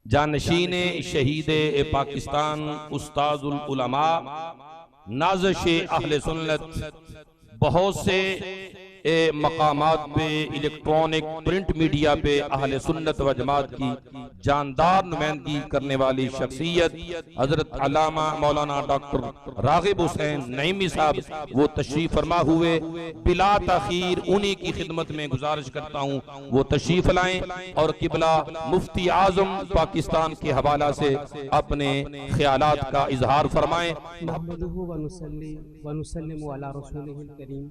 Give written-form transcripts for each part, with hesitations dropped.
جانشین شہید پاکستان استاذ العلماء نازش اہل سنت بہت سے مقامات پہ الیکٹرانک پرنٹ میڈیا پہ اہل سنت و جماعت کی جاندار نمائندگی کرنے والی شخصیت حضرت علامہ مولانا ڈاکٹر راغب حسین نعیمی صاحب وہ تشریف فرما ہوئے، بلا تاخیر انہی کی خدمت میں گزارش کرتا ہوں وہ تشریف لائیں اور قبلہ مفتی اعظم پاکستان کے حوالہ سے اپنے خیالات کا اظہار فرمائیں۔ نحمدہ ونصلی ونسلم علی رسولہ الکریم،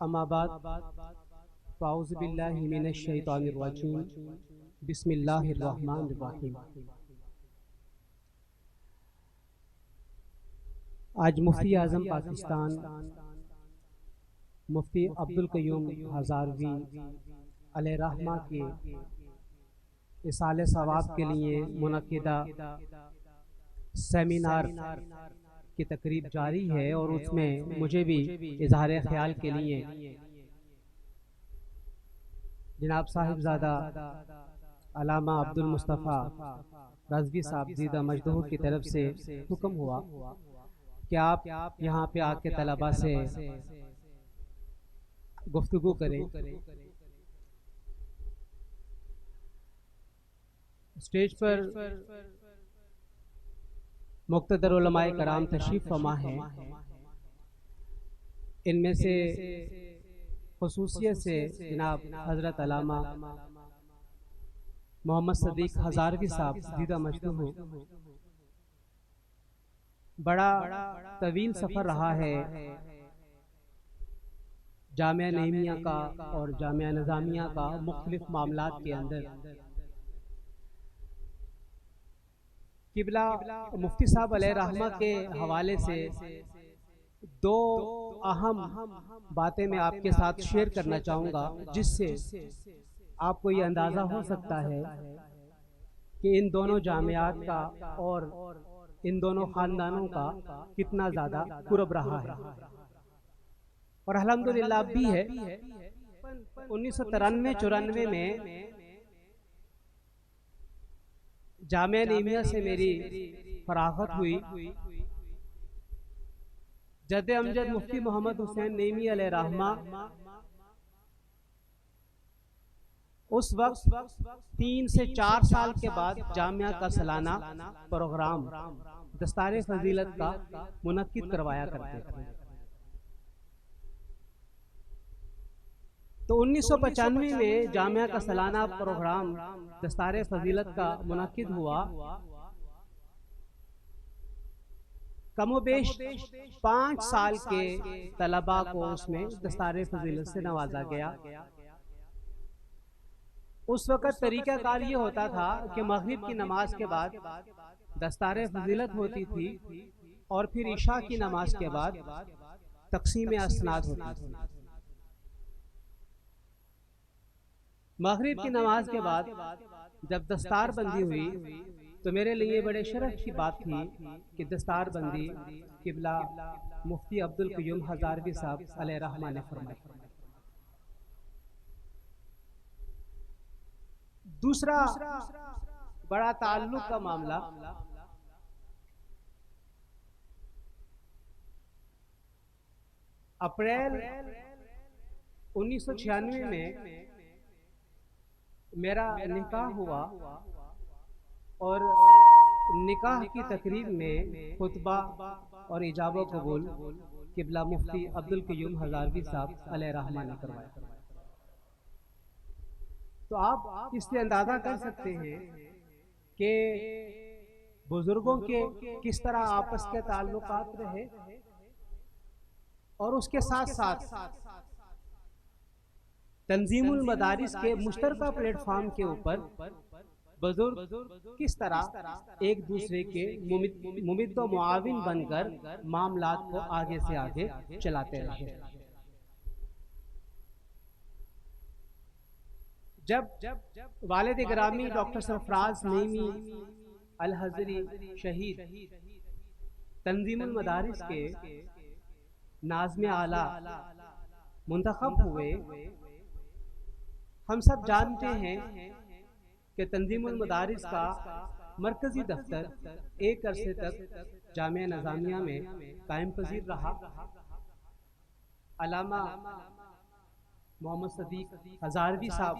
اما بعد فاعوذ باللہ من الشیطان الرجیم، بسم اللہ الرحمن الرحیم۔ آج مفتی اعظم پاکستان مفتی عبدالقیوم ہزاروی علیہ رحمہ کے اصالِ ثواب کے لیے منعقدہ سیمینار کی تقریب جاری ہے، اور اس میں مجھے بھی اظہار خیال کے لیے جناب صاحبزادہ علامہ عبدالمصطفیٰ رضوی صاحب زیدہ مجدہ کی طرف سے حکم ہوا کہ آپ یہاں پہ آ کے طلباء سے گفتگو کریں۔ اسٹیج پر مقتدر علماء کرام تشریف فرما ہیں، ان میں سے خصوصیت سے جناب حضرت علامہ محمد صدیق ہزاروی صاحب زیدہ مجدہ، بڑا طویل سفر رہا ہے جامعہ نعیمیہ کا اور جامعہ نظامیہ کا مختلف معاملات کے اندر۔ قبلہ مفتی صاحب علیہ رحمہ کے حوالے سے دو اہم باتیں میں آپ کے ساتھ شیئر کرنا چاہوں گا، جس سے آپ کو یہ اندازہ ہو سکتا ہے کہ ان دونوں جامعات کا اور ان دونوں خاندانوں کا کتنا زیادہ قرب رہا ہے، اور الحمدللہ اب بھی ہے۔ 1993-94 میں جامعہ نعیمیہ سے میری فراغت ہوئی۔ جد امجد مفتی محمد حسین نعیمی علیہ رحمہ اس وقت 3 سے 4 سال کے بعد جامعہ کا سالانہ پروگرام دستار فضیلت کا منعقد کروایا کرتے تھے۔ تو 1995 میں جامعہ کا سالانہ پروگرام دستار فضیلت کا منعقد ہوا۔ کم و بیش 5 سال کے طلباء کو اس میں دستار فضیلت سے نوازا گیا۔ اس وقت طریقہ کار یہ ہوتا تھا کہ مغرب کی نماز کے بعد دستار فضیلت ہوتی تھی، اور پھر عشاء کی نماز کے بعد تقسیم اسناد ہوتی تھی۔ مغرب کی نماز کے بعد جب دستار بندی ہوئی تو میرے لیے بڑے شرف کی بات تھی کہ دستار بندی قبلہ مفتی عبدالقیوم ہزاروی صاحب علیہ رحمہ نے فرمائی۔ دوسرا بڑا تعلق کا معاملہ، اپریل 1996 میں میرا نکاح ہوا، اور نکاح کی تقریب میں خطبہ اور ایجاب و قبول قبلہ مفتی عبدالقیوم ہزاروی صاحب علیہ رحمہ نے کروایا۔ تو آپ اس سے اندازہ کر سکتے ہیں کہ بزرگوں کے کس طرح آپس کے تعلقات رہے، اور اس کے ساتھ ساتھ تنظیم المدارس کے مشترکہ پلیٹ فارم کے اوپر بزرگ کس طرح ایک دوسرے کے ممد و معاون بن کر معاملات کو آگے سے آگے چلاتے رہے۔ جب والد گرامی ڈاکٹر سرفراز نعیمی الحضری شہید تنظیم المدارس کے ناظم اعلیٰ منتخب ہوئے، ہم سب جانتے ہیں کہ تنظیم المدارس کا مرکزی دفتر ایک عرصے تک جامعہ نظامیہ میں قائم پذیر رہا۔ علامہ محمد صدیق ہزاروی صاحب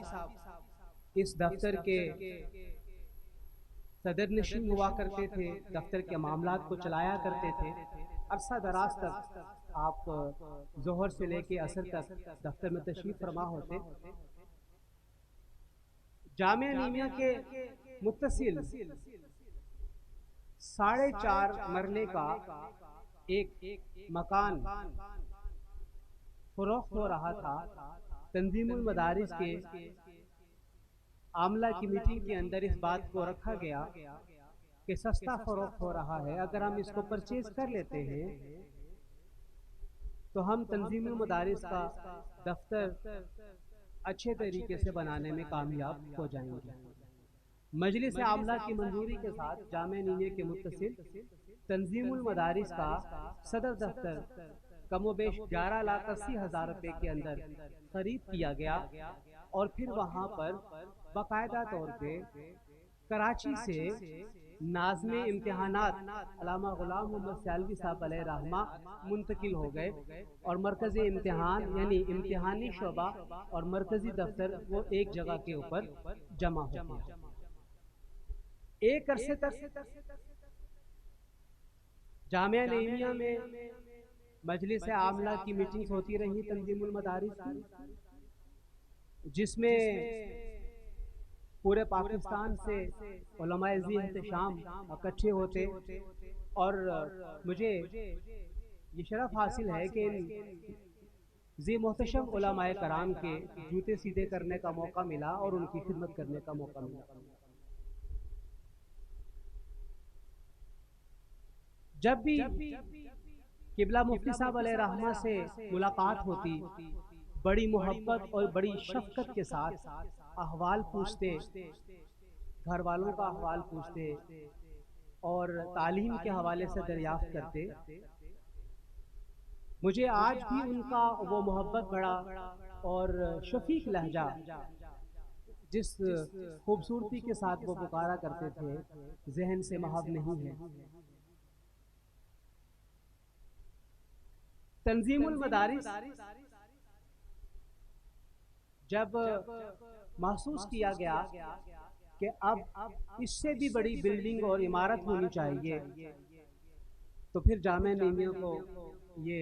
اس دفتر کے صدر نشین ہوا کرتے تھے، دفتر کے معاملات کو چلایا کرتے تھے۔ عرصہ دراز تک آپ ظہر سے لے کے عصر تک دفتر میں تشریف فرما ہوتے۔ جامعہ نعیمیہ کے متصل 4.5 مرلے کا ایک مکان فروخت ہو رہا تھا۔ تنظیم المدارس کے عاملہ کی میٹنگ کے اندر اس بات کو رکھا گیا کہ سستا فروخت ہو رہا ہے، اگر ہم اس کو پرچیز کر لیتے ہیں تو ہم تنظیم المدارس کا دفتر اچھے طریقے سے بنانے میں کامیاب ہو جائیں گے۔ مجلس عاملہ کی منظوری کے ساتھ جامعہ نعیمیہ کے متصل تنظیم المدارس کا صدر دفتر کم و بیش 11,80,000 روپے کے اندر خرید کیا گیا، اور پھر وہاں پر باقاعدہ طور پہ کراچی سے ناظم امتحانات علامہ غلام محمد سیالوی صاحب علیہ رحمہ منتقل ہو گئے، اور مرکزی امتحان یعنی امتحانی شعبہ اور مرکزی دفتر وہ ایک جگہ کے اوپر جمع ہو گیا۔ ایک عرصے تک جامعہ نعیمیہ میں مجلس عاملہ کی میٹنگز ہوتی رہی تنظیم المدارس کی، جس میں پورے پاکستان سے علماء ذی احتشام اکٹھے ہوتے، اور مجھے یہ شرف حاصل ہے کہ ان ذی محتشم علماء کرام کے جوتے سیدھے کرنے کا موقع ملا اور ان کی خدمت کرنے کا موقع ملا۔ جب بھی قبلہ مفتی صاحب علیہ رحمہ سے ملاقات ہوتی، بڑی محبت اور بڑی شفقت کے ساتھ احوال پوچھتے، گھر والوں کا احوال پوچھتے اور تعلیم کے حوالے سے دریافت کرتے۔ مجھے آج بھی ان کا وہ محبت بڑا اور شفیق لہجہ، جس خوبصورتی کے ساتھ وہ پکارا کرتے تھے، ذہن سے محو نہیں ہے۔ تنظیم المدارس جب محسوس کیا گیا کہ اب اس سے بھی بڑی بلڈنگ اور عمارت ہونی چاہیے، تو پھر جامعہ نعیمیہ کو یہ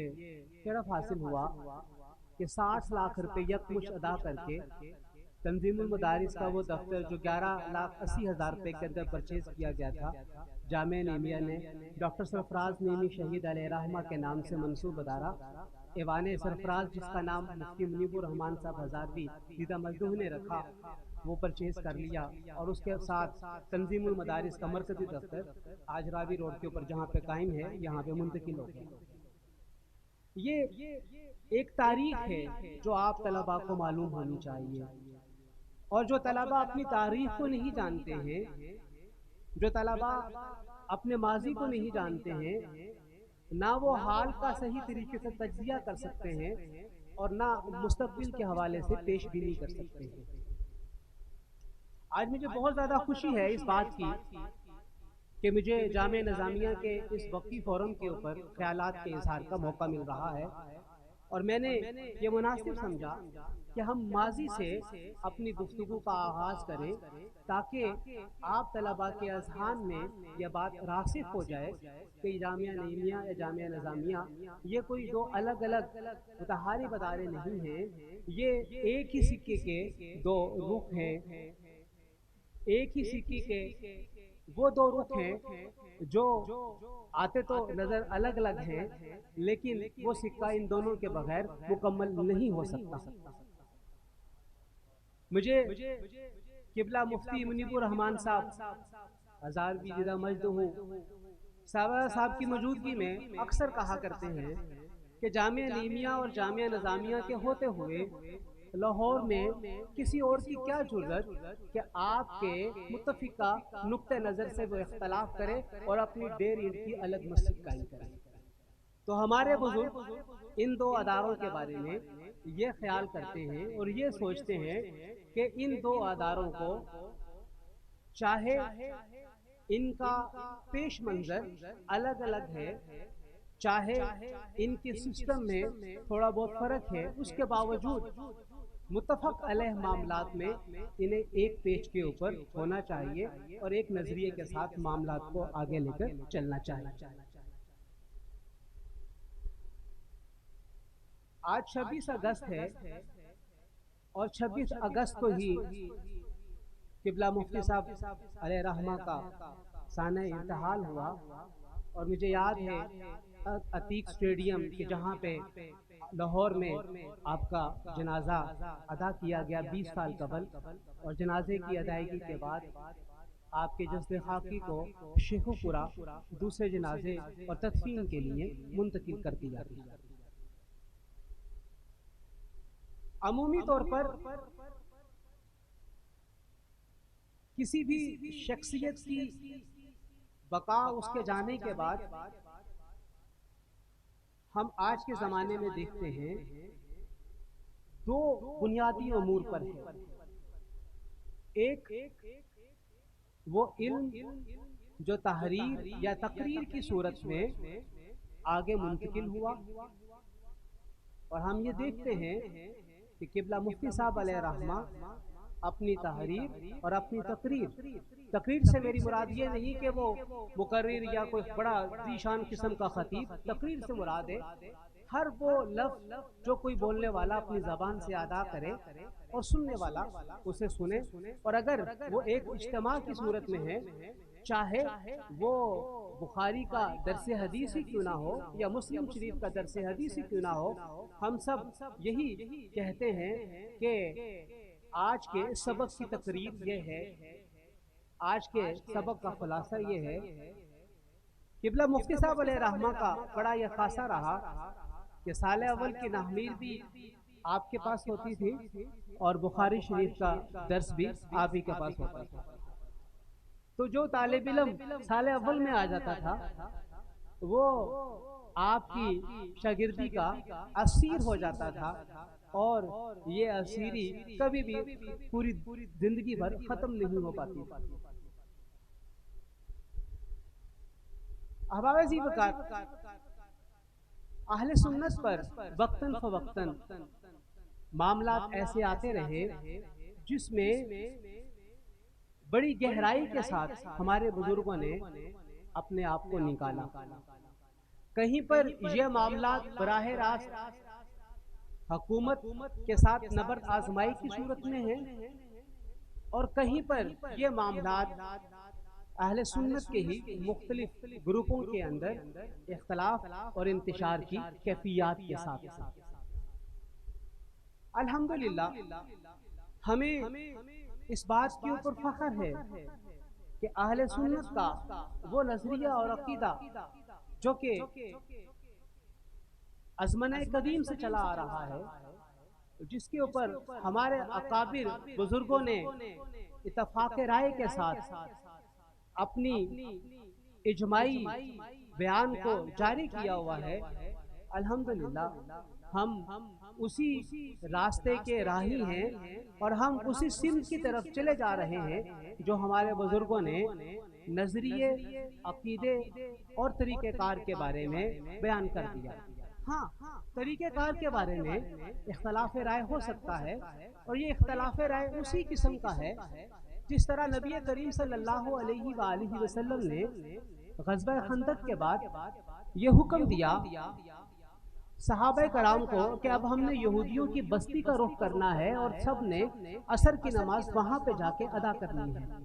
شرف حاصل ہوا کہ 60 لاکھ روپے یکمشت ادا کر کے تنظیم المدارس کا وہ دفتر جو 11,80,000 روپے کے اندر پرچیز کیا گیا تھا، جامعہ نعیمیہ نے ڈاکٹر سرفراز نعیمی شہید علیہ رحمہ کے نام سے منسوب ادارہ ایوان سرفراز، جس کا نام مفتی منیب الرحمان صاحب ہزاروی دیدہ مجدوح نے رکھا، وہ پرچیز کر لیا، اور اس کے ساتھ تنظیم المدارس کا مرکزی دفتر آج راوی روڈ کے اوپر جہاں پہ قائم ہے، یہاں پہ منتقل ہو گیا۔ یہ ایک تاریخ ہے جو آپ طلباء کو معلوم ہونی چاہیے، اور جو طلباء اپنی تاریخ کو نہیں جانتے ہیں، جو طلباء اپنے ماضی کو نہیں جانتے ہیں، نہ وہ حال کا صحیح طریقے سے تجزیہ کر سکتے ہیں اور نہ مستقبل کے حوالے سے پیش بینی کر سکتے ہیں۔ آج مجھے بہت زیادہ خوشی ہے اس بات کی کہ مجھے جامعہ نظامیہ کے اس وقتی فورم کے اوپر خیالات کے اظہار کا موقع مل رہا ہے، اور میں نے یہ مناسب سمجھا کہ ہم ماضی سے اپنی گفتگو کا آغاز کریں، تاکہ آپ طلباء کے اذہان میں یہ بات راسخ ہو جائے کہ جامعہ نعیمیہ یا جامعہ نظامیہ یہ کوئی دو الگ الگ متحارب ادارے نہیں ہیں، یہ ایک ہی سکے کے دو رخ ہیں، ایک ہی سکے کے وہ دو رخ ہیں جو آتے تو نظر الگ الگ ہیں، لیکن وہ سکہ ان دونوں کے بغیر مکمل نہیں ہو سکتا۔ مجھے قبلہ مفتی منیب الرحمان صاحب ہزاروی دیدہ مجدوح صاحب کی موجودگی میں اکثر کہا کرتے ہیں کہ جامعہ نعیمیہ اور جامعہ نظامیہ کے ہوتے ہوئے لاہور میں کسی اور کی کیا ضرورت کہ آپ کے متفقہ نقطہ نظر سے وہ اختلاف کرے اور اپنی ڈیر اینٹ کی الگ مسجد قائم کرے۔ تو ہمارے بزرگ ان دو اداروں کے بارے میں یہ خیال کرتے ہیں اور یہ سوچتے ہیں کہ ان دو اداروں کو چاہے ان کا پیش منظر الگ الگ ہے، چاہے ان کے سسٹم میں تھوڑا بہت فرق ہے، اس کے باوجود متفق علیہ معاملات میں انہیں ایک پیج کے اوپر ہونا چاہیے اور ایک نظریے کے ساتھ معاملات کو آگے لے کر چلنا چاہیے۔ آج 26 اگست ہے اور 26 اگست کو ہی قبلہ مفتی صاحب علیہ رحمہ کا سانحہ ارتحال ہوا، اور مجھے یاد ہے عتیق اسٹیڈیم کہ جہاں پہ لاہور میں آپ کا جنازہ ادا کیا گیا 20 سال قبل، اور جنازے کی ادائیگی کے بعد آپ کے جسد خاکی کو شیخو پورہ دوسرے جنازے اور تدفین کے لیے منتقل کر دیا گیا۔ عمومی طور پر کسی بھی شخصیت کی بقا اس کے جانے کے بعد ہم آج کے زمانے میں دیکھتے ہیں دو بنیادی امور پر ہے۔ ایک وہ علم جو تحریر یا تقریر کی صورت میں آگے منتقل ہوا، اور ہم یہ دیکھتے ہیں کہ قبلہ مفتی صاحب علیہ رحمہ اپنی تحریر اور اپنی تقریر سے میری مراد یہ نہیں کہ وہ مقرر یا کوئی بڑا ذیشان قسم کا خطیب، تقریر سے مراد ہے ہر وہ لفظ جو کوئی بولنے والا اپنی زبان سے ادا کرے اور سننے والا اسے سنے، اور اگر وہ ایک اجتماع کی صورت میں ہے، چاہے وہ بخاری کا درس حدیث ہی کیوں نہ ہو یا مسلم شریف کا درس حدیث ہی کیوں نہ ہو، ہم سب یہی کہتے ہیں کہ آج کے سبق کی تقریر یہ ہے، آج کے سبق کا خلاصہ یہ ہے۔ قبلہ مفتی صاحب علیہ رحمہ کا بڑا یہ خاصہ رہا کہ سال اول کی نحمیر بھی آپ کے پاس ہوتی تھی اور بخاری شریف کا درس بھی آپ ہی کے پاس ہوتا تھا، تو جو طالب علم سال اول میں آ جاتا تھا وہ آپ کی شاگردی کا اسیر ہو جاتا تھا، اور یہ اسیری کبھی بھی پوری زندگی بھر ختم نہیں ہو پاتی۔ احباب عزیز وقت اہل سنت پر وقتاً فوقتاً معاملات ایسے آتے رہے جس میں بڑی گہرائی کے ساتھ ہمارے بزرگوں نے اپنے آپ کو نکالا۔ کہیں پر یہ معاملات براہ راست حکومت کے ساتھ نبرد آزمائی کی صورت میں ہیں، اور کہیں پر یہ معاملات اہل سنت کے ہی مختلف گروپوں کے اندر اختلاف اور انتشار کی کیفیات کے ساتھ۔ الحمدللہ ہمیں اس بات کے اوپر فخر ہے کہ اہل سنت کا وہ نظریہ اور عقیدہ جو کہ ازمنہ قدیم سے چلا آ رہا ہے، جس کے اوپر ہمارے اکابر بزرگوں نے اتفاق رائے کے ساتھ اپنی اجماعی بیان کو جاری کیا ہوا ہے، الحمدللہ ہم اسی راستے کے راہی ہیں اور ہم اسی سمت کی طرف چلے جا رہے ہیں جو ہمارے بزرگوں نے نظریے، عقیدے اور طریقہ کار کے بارے میں بیان کر دیا۔ ہاں، طریقہ کار کے بارے میں اختلاف رائے ہو سکتا ہے، اور یہ اختلاف رائے اسی قسم کا ہے جس طرح نبی کریم صلی اللہ علیہ وآلہ وسلم نے غزوہ خندق کے بعد یہ حکم دیا صحابہ کرام کو کہ اب ہم نے یہودیوں کی بستی کا رخ کرنا ہے اور سب نے عصر کی نماز وہاں پہ جا کے ادا کرنی ہے۔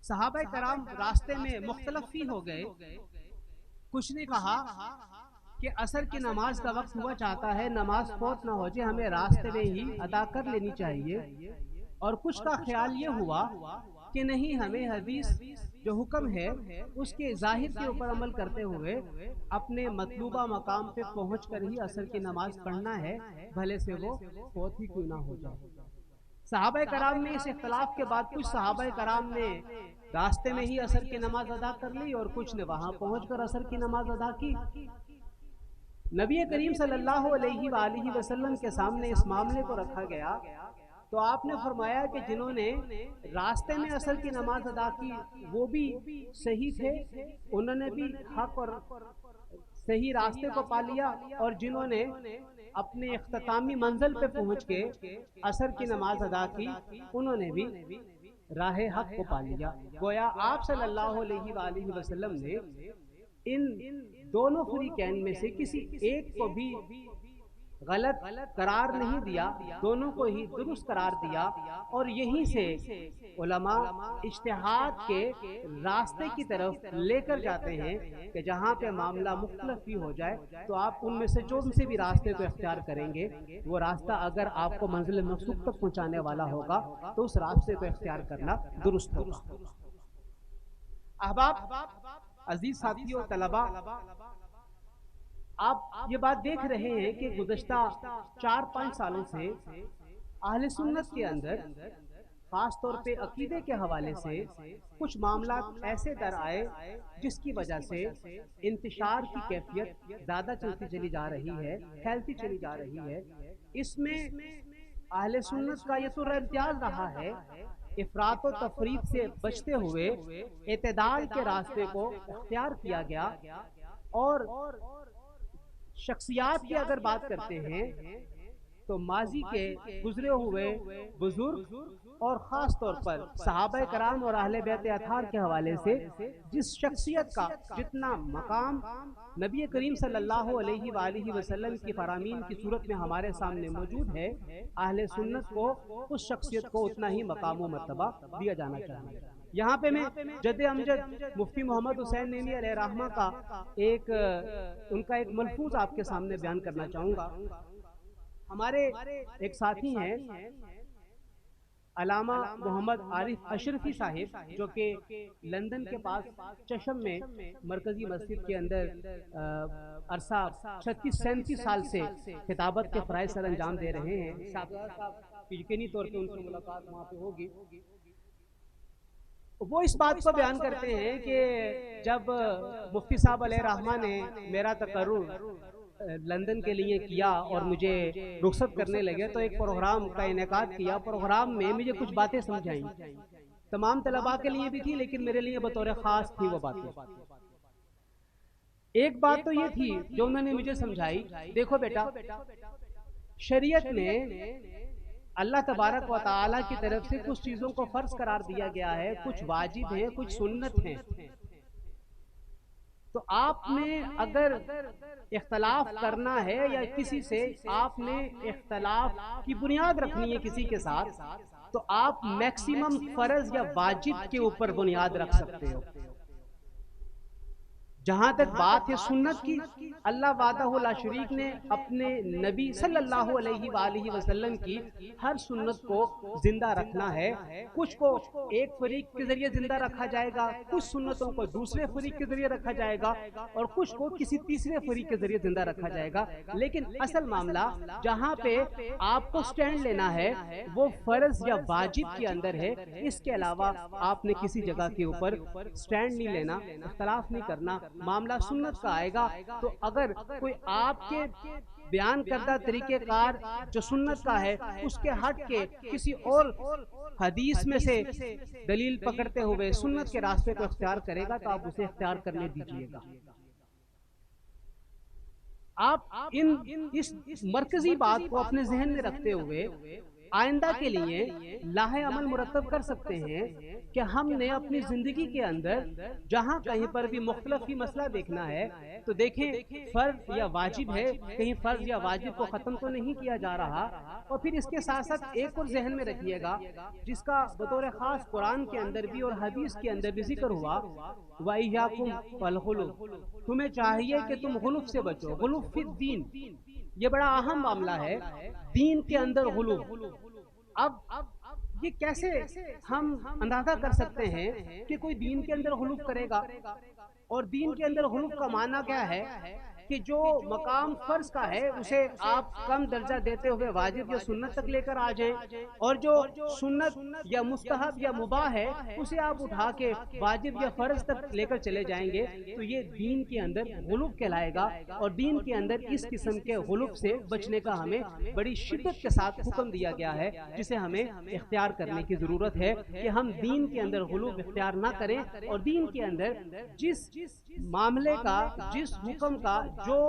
صحابہ کرام راستے میں مختلف ہی ہو گئے، کچھ نے کہا کہ عصر کی نماز کا وقت ہوا چاہتا ہے، نماز فوت نہ ہو جائے، ہمیں راستے میں ہی ادا کر لینی چاہیے، اور کچھ کا خیال یہ ہوا کہ نہیں، ہمیں حدیث جو حکم ہے اس کے ظاہر کے اوپر عمل کرتے ہوئے اپنے مطلوبہ مقام پہ پہنچ کر ہی عصر کی نماز پڑھنا ہے، بھلے سے وہ فوت ہی کیوں نہ ہو جائے۔ صحابہ کرام میں اس اختلاف کے بعد کچھ صحابہ کرام نے راستے میں ہی عصر کی نماز ادا کر لی اور کچھ نے وہاں پہنچ کر عصر کی نماز ادا کی۔ نبی کریم صلی اللہ علیہ وآلہ وسلم کے سامنے اس معاملے کو رکھا گیا تو آپ نے فرمایا کہ جنہوں نے راستے میں عصر کی نماز ادا کی وہ بھی صحیح تھے، انہوں نے بھی حق اور صحیح راستے کو پا لیا، اور جنہوں نے اپنے اختتامی منزل پہ پہنچ کے عصر کی نماز ادا کی انہوں نے بھی راہ حق کو پا لیا۔ گویا آپ صلی اللہ علیہ وآلہ وسلم نے ان دونوں فریقین میں سے کسی ایک کو بھی غلط قرار نہیں دیا، دونوں کو ہی درست قرار دیا، اور یہیں سے علماء اجتہاد کے راستے کی طرف لے کر جاتے ہیں کہ جہاں پہ معاملہ مختلف بھی ہو جائے تو آپ ان میں سے جو سے بھی راستے کو اختیار کریں گے، وہ راستہ اگر آپ کو منزل مقصود تک پہنچانے والا ہوگا تو اس راستے کو اختیار کرنا درست ہوگا۔ احباب، عزیز ساتھیو، طلباء، آپ یہ بات دیکھ رہے ہیں کہ گزشتہ 4-5 سالوں سے اہل سنت کے اندر خاص طور پہ عقیدے کے حوالے سے کچھ معاملات ایسے در آئے جس کی وجہ سے انتشار کی کیفیت زیادہ چلتی چلی جا رہی ہے، پھیلتی چلی جا رہی ہے۔ اس میں اہل سنت کا یہ تو امتیاز رہا ہے افراط و تفریط سے بچتے ہوئے اعتدال کے راستے کو اختیار کیا گیا، اور شخصیات کی اگر بات کرتے ہیں تو ماضی کے گزرے ہوئے بزرگ اور خاص طور پر صحابہ کرام اور اہل بیت اطہار کے حوالے سے جس شخصیت کا جتنا مقام نبی کریم صلی اللہ علیہ وآلہ وسلم کی فرامین کی صورت میں ہمارے سامنے موجود ہے، اہل سنت کو اس شخصیت کو اتنا ہی مقام و مرتبہ دیا جانا چاہیے۔ یہاں پہ میں جد امجد مفتی محمد حسین نعیمی علیہ رحمہ کا ان کا ایک ملفوظ آپ کے سامنے بیان کرنا چاہوں گا۔ ہمارے ایک ساتھی ہیں علامہ محمد عارف اشرفی صاحب، جو کہ لندن کے پاس چشم میں مرکزی مسجد کے اندر عرصہ 36-37 سال سے خطابت کے فرائض سر انجام دے رہے ہیں۔ صاحب یقینی طور پہ ان سے ملاقات وہاں پہ ہوگی۔ وہ اس بات کو بیان کرتے ہیں کہ جب مفتی صاحب علیہ رحمہ نے میرا تقرر لندن کے لیے کیا اور مجھے رخصت کرنے لگے تو ایک پروگرام کا انعقاد کیا، پروگرام میں مجھے کچھ باتیں سمجھائیں، تمام طلباء کے لیے بھی تھی لیکن میرے لیے بطور خاص تھی وہ باتیں۔ ایک بات تو یہ تھی جو انہوں نے مجھے سمجھائی، دیکھو بیٹا، شریعت میں اللہ تبارک و تعالیٰ کی طرف سے کچھ چیزوں کو فرض قرار دیا گیا ہے، کچھ واجب ہیں، کچھ سنت ہیں، تو آپ نے اگر اختلاف کرنا ہے یا کسی سے آپ نے اختلاف کی بنیاد رکھنی ہے کسی کے ساتھ، تو آپ میکسیمم فرض یا واجب کے اوپر بنیاد رکھ سکتے ہو۔ جہاں تک بات ہے سنت کی، اللہ وحدہ لا شریک نے اپنے نبی صلی اللہ علیہ وآلہ وسلم کی ہر سنت کو زندہ رکھنا ہے۔ کچھ کو ایک فریق کے ذریعے زندہ رکھا جائے گا، کچھ سنتوں کو دوسرے فریق کے ذریعے رکھا جائے گا، اور کچھ کو کسی تیسرے فریق کے ذریعے زندہ رکھا جائے گا، لیکن اصل معاملہ جہاں پہ آپ کو سٹینڈ لینا ہے وہ فرض یا واجب کے اندر ہے۔ اس کے علاوہ آپ نے کسی جگہ کے اوپر سٹینڈ نہیں لینا، اختلاف نہیں کرنا، معاملہ سنت کا آئے گا تو اگر کوئی آپ کے بیان کردہ طریقہ کار جو سنت کا ہے اس کے ہٹ کے کسی اور حدیث میں سے دلیل پکڑتے ہوئے سنت کے راستے کو اختیار کرے گا تو آپ اسے اختیار کرنے دیجئے گا۔ آپ اس مرکزی بات کو اپنے ذہن میں رکھتے ہوئے آئندہ کے لیے لاہ عمل مرتب کر سکتے ہیں کہ ہم نے اپنی زندگی کے اندر جہاں کہیں پر بھی مختلف ہی مسئلہ دیکھنا ہے تو دیکھیں فرض یا واجب ہے، کہیں فرض یا واجب کو ختم تو نہیں کیا جا رہا، اور پھر اس کے ساتھ ساتھ ایک اور ذہن میں رکھیے گا جس کا بطور خاص قرآن کے اندر بھی اور حدیث کے اندر بھی ذکر ہوا، وَإِيَّاكُمْ وَالْغُلُوَ، تمہیں چاہیے کہ تم غلوف سے بچو، غلوف فی الدین، یہ بڑا اہم معاملہ ہے، دین کے اندر غلو۔ اب یہ کیسے ہم اندازہ کر سکتے ہیں کہ کوئی دین کے اندر غلو کرے گا؟ اور دین کے اندر غلو کا معنی کیا ہے کہ جو مقام فرض کا ہے اسے آپ کم درجہ دیتے ہوئے واجب یا سنت تک لے کر آ جائیں، اور جو سنت یا مستحب یا مباح ہے اسے آپ اٹھا کے واجب یا فرض تک لے کر چلے جائیں گے تو یہ دین کے اندر غلو کہلائے گا، اور دین کے اندر اس قسم کے غلو سے بچنے کا ہمیں بڑی شدت کے ساتھ حکم دیا گیا ہے، جسے ہمیں اختیار کرنے کی ضرورت ہے کہ ہم دین کے اندر غلو اختیار نہ کریں، اور دین کے اندر جس معاملے کا، جس حکم کا جو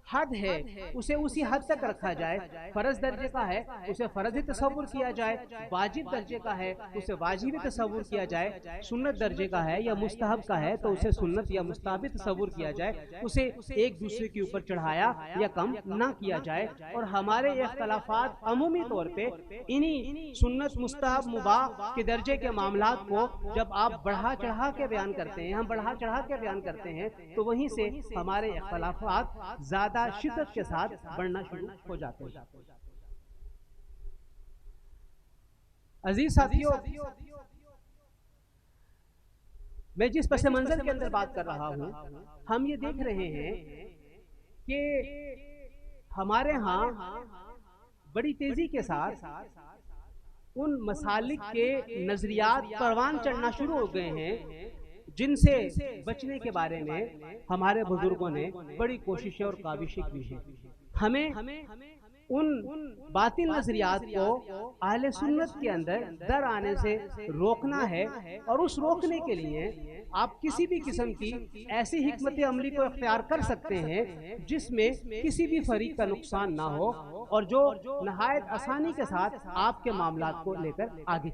حد ہے اسے اسی حد تک رکھا جائے۔ فرض درجے کا ہے اسے فرض ہی تصور کیا جائے، واجب درجے کا ہے اسے واجب ہی تصور کیا جائے، سنت درجے کا ہے یا مستحب کا ہے تو اسے سنت یا مستحب تصور کیا جائے، اسے ایک دوسرے کے اوپر چڑھایا یا کم نہ کیا جائے۔ اور ہمارے اختلافات عمومی طور پہ انہی سنت، مستحب، مباح کے درجے کے معاملات کو جب آپ بڑھا چڑھا کے بیان کرتے ہیں، ہم بڑھا چڑھا کے بیان کرتے ہیں تو وہیں سے ہمارے اختلافات زیادہ شدت کے ساتھ بڑھنا شروع ہو جاتے ہیں۔ عزیز ساتھیو، میں جس پس منظر کے اندر بات کر رہا ہوں، ہم یہ دیکھ رہے ہیں کہ ہمارے ہاں بڑی تیزی کے ساتھ ان مسالک کے نظریات پروان چڑھنا شروع ہو گئے ہیں جن سے بچنے کے بارے میں ہمارے بزرگوں نے بڑی کوششیں اور کاوشیں کی ہیں۔ ہمیں ان باطل نظریات کو اہل سنت کے اندر در آنے سے روکنا ہے، اور اس روکنے کے لیے آپ کسی بھی قسم کی ایسی حکمت عملی کو اختیار کر سکتے ہیں جس میں کسی بھی فریق کا نقصان نہ ہو، اور جو نہایت آسانی کے ساتھ آپ کے معاملات کو لے کر آگے